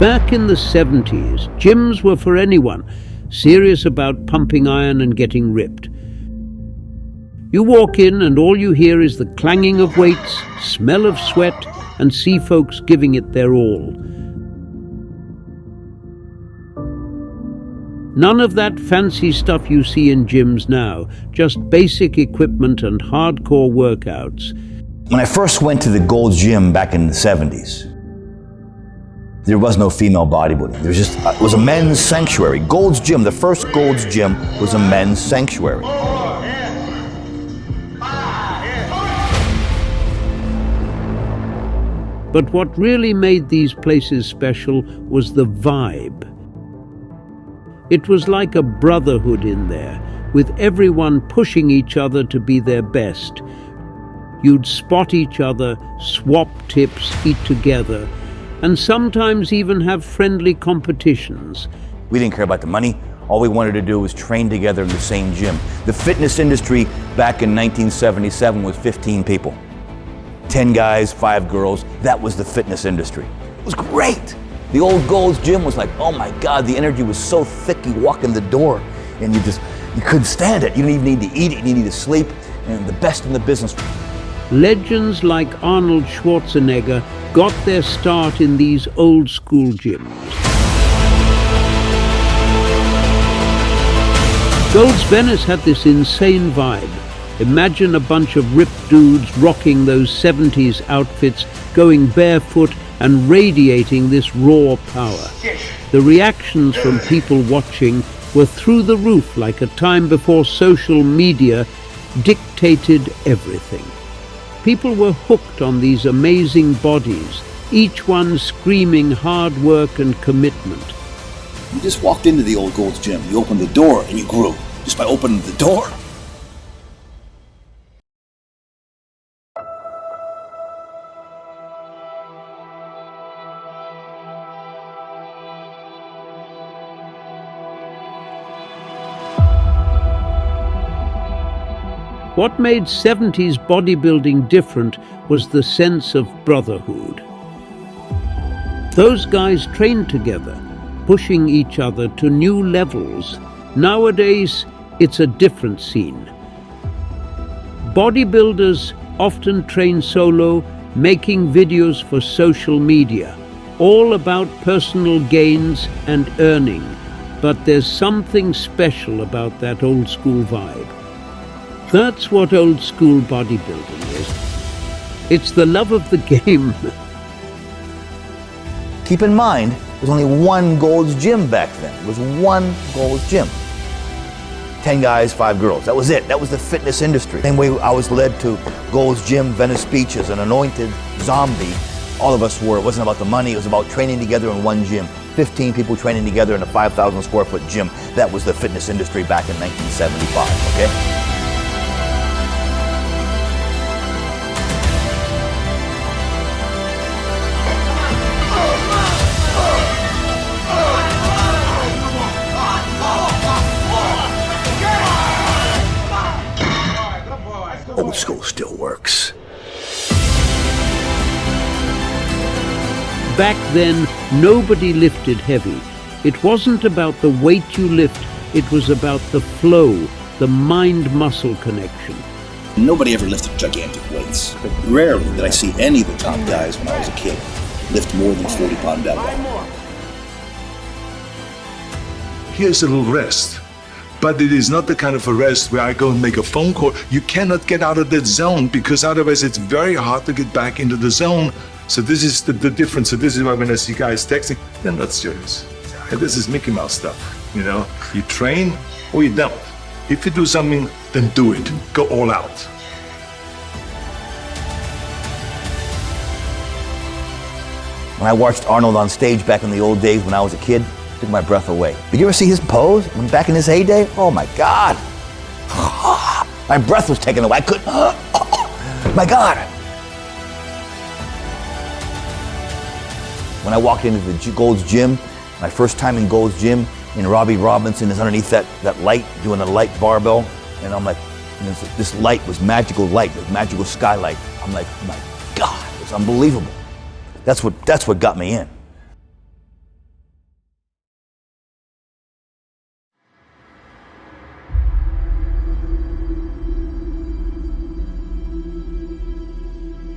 Back in the 70s, gyms were for anyone serious about pumping iron and getting ripped. You walk in and all you hear is the clanging of weights, smell of sweat, and see folks giving it their all. None of that fancy stuff you see in gyms now, just basic equipment and hardcore workouts. When I first went to the Gold's Gym back in the 70s, there was no female bodybuilding. There was just, it was a men's sanctuary. Gold's Gym, the first Gold's Gym was a men's sanctuary. But what really made these places special was the vibe. It was like a brotherhood in there, with everyone pushing each other to be their best. You'd spot each other, swap tips, eat together, and sometimes even have friendly competitions. We didn't care about the money. All we wanted to do was train together in the same gym. The fitness industry back in 1977 was 15 people. 10 guys, 5 girls. That was the fitness industry. It was great. The old Gold's Gym was like, oh my God, the energy was so thick. You walk in the door and you couldn't stand it. You didn't even need to eat, you didn't need to sleep. And the best in the business. Legends like Arnold Schwarzenegger got their start in these old school gyms. Gold's Venice had this insane vibe. Imagine a bunch of ripped dudes rocking those 70s outfits, going barefoot and radiating this raw power. The reactions from people watching were through the roof, like a time before social media dictated everything. People were hooked on these amazing bodies, each one screaming hard work and commitment. You just walked into the old Gold's Gym, you opened the door and you grew, just by opening the door. What made 70s bodybuilding different was the sense of brotherhood. Those guys trained together, pushing each other to new levels. Nowadays, it's a different scene. Bodybuilders often train solo, making videos for social media, all about personal gains and earning. But there's something special about that old school vibe. That's what old school bodybuilding is. It's the love of the game. Keep in mind, there was only one Gold's Gym back then. It was one Gold's Gym. 10 guys, 5 girls. That was it. That was the fitness industry. Same way I was led to Gold's Gym, Venice Beach as an anointed zombie. All of us were. It wasn't about the money. It was about training together in one gym. 15 people training together in a 5,000 square foot gym. That was the fitness industry back in 1975, okay? Old school still works. Back then, nobody lifted heavy. It wasn't about the weight you lift, it was about the flow, the mind-muscle connection. Nobody ever lifted gigantic weights, but rarely did I see any of the top guys when I was a kid lift more than 40-pound deadlift. Here's a little rest. But it is not the kind of a rest where I go and make a phone call. You cannot get out of that zone because otherwise it's very hard to get back into the zone. So this is the difference. So this is why when I see guys texting, they're not serious. This is Mickey Mouse stuff, you know? You train or you don't. If you do something, then do it. Go all out. When I watched Arnold on stage back in the old days when I was a kid, it took my breath away. Did you ever see his pose when back in his heyday? Oh my God. My breath was taken away. I couldn't, my God. When I walked into the Gold's Gym, my first time in Gold's Gym, and Robbie Robinson is underneath that light, doing a light barbell, and I'm like, this light was magical light, this magical skylight. I'm like, oh my God, it's unbelievable. That's what got me in.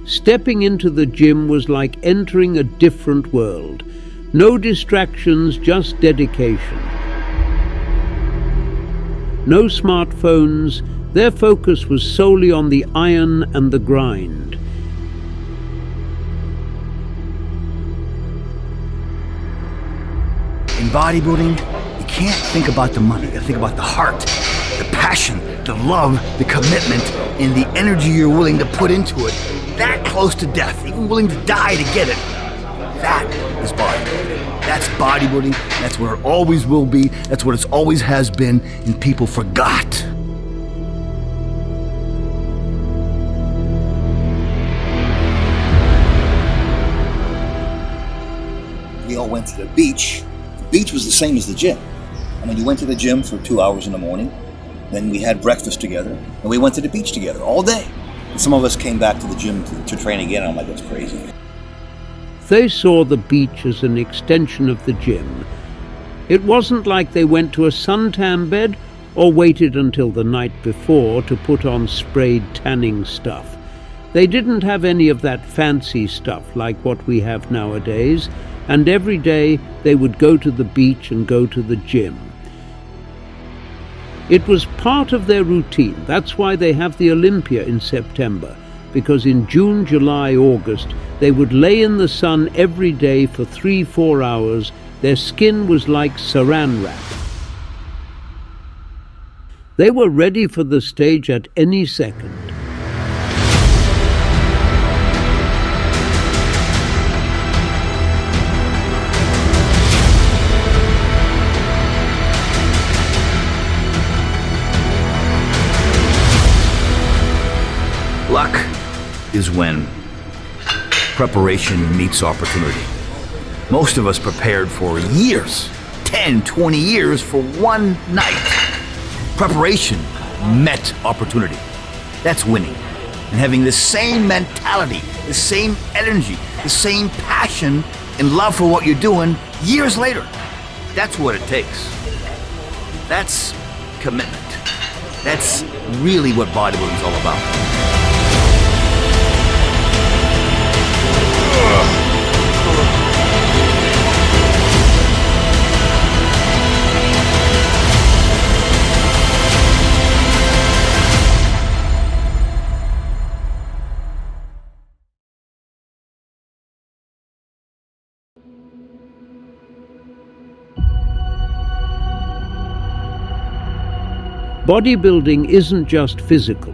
Stepping into the gym was like entering a different world. No distractions, just dedication. No smartphones, their focus was solely on the iron and the grind. In bodybuilding, you can't think about the money, you gotta think about the heart, the passion, the love, the commitment, and the energy you're willing to put into it. That close to death, even willing to die to get it. That is bodybuilding. That's bodybuilding, that's where it always will be, that's what it always has been, and people forgot. We all went to the beach. The beach was the same as the gym. I mean, you went to the gym for 2 hours in the morning, then we had breakfast together, and we went to the beach together all day. And some of us came back to the gym to train again, and I'm like, that's crazy. They saw the beach as an extension of the gym. It wasn't like they went to a suntan bed or waited until the night before to put on sprayed tanning stuff. They didn't have any of that fancy stuff like what we have nowadays, and every day they would go to the beach and go to the gym. It was part of their routine. That's why they have the Olympia in September, because in June, July, August, they would lay in the sun every day for 3-4 hours. Their skin was like saran wrap. They were ready for the stage at any second. Luck is when preparation meets opportunity. Most of us prepared for years, 10, 20 years for one night. Preparation met opportunity. That's winning. And having the same mentality, the same energy, the same passion and love for what you're doing years later. That's what it takes. That's commitment. That's really what bodybuilding is all about. Bodybuilding isn't just physical,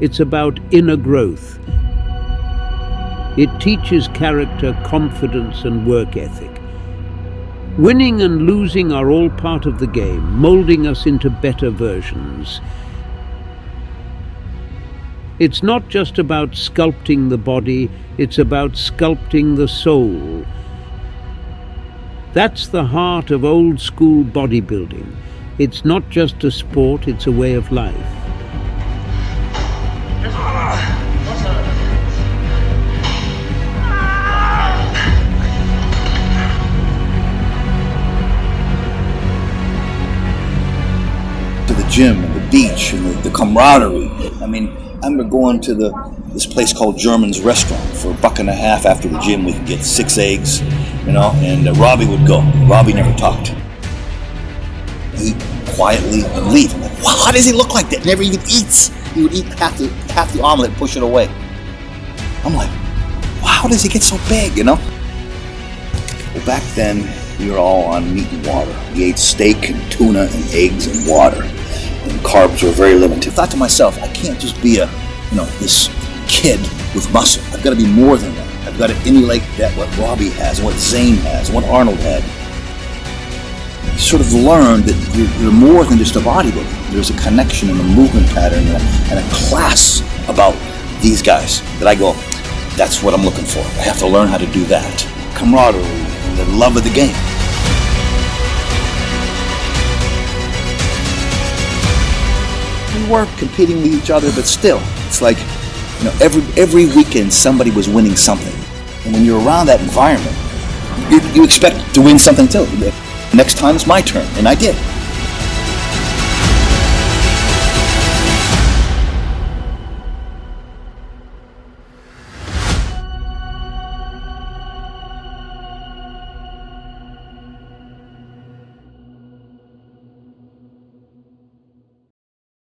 it's about inner growth. It teaches character, confidence, and work ethic. Winning and losing are all part of the game, molding us into better versions. It's not just about sculpting the body, it's about sculpting the soul. That's the heart of old school bodybuilding. It's not just a sport, it's a way of life. To the gym and the beach and the camaraderie. I mean, I remember going to this place called German's Restaurant for $1.50 after the gym. We could get 6 eggs, and Robbie would go. Robbie never talked. Eat quietly and leave. I'm like, wow, how does he look like that? Never even eats. He would eat half the omelet and push it away. I'm like, wow, how does he get so big, Well, back then, we were all on meat and water. We ate steak and tuna and eggs and water. And carbs were very limited. I thought to myself, I can't just be this kid with muscle. I've got to be more than that. I've got to emulate what Robbie has, and what Zane has, and what Arnold had. You sort of learn that you're more than just a bodybuilder. There's a connection and a movement pattern and a class about these guys that I go, that's what I'm looking for. I have to learn how to do that. Camaraderie, and the love of the game. We weren't competing with each other, but still, it's like, every weekend somebody was winning something. And when you're around that environment, you expect to win something too. Next time it's my turn, and I did.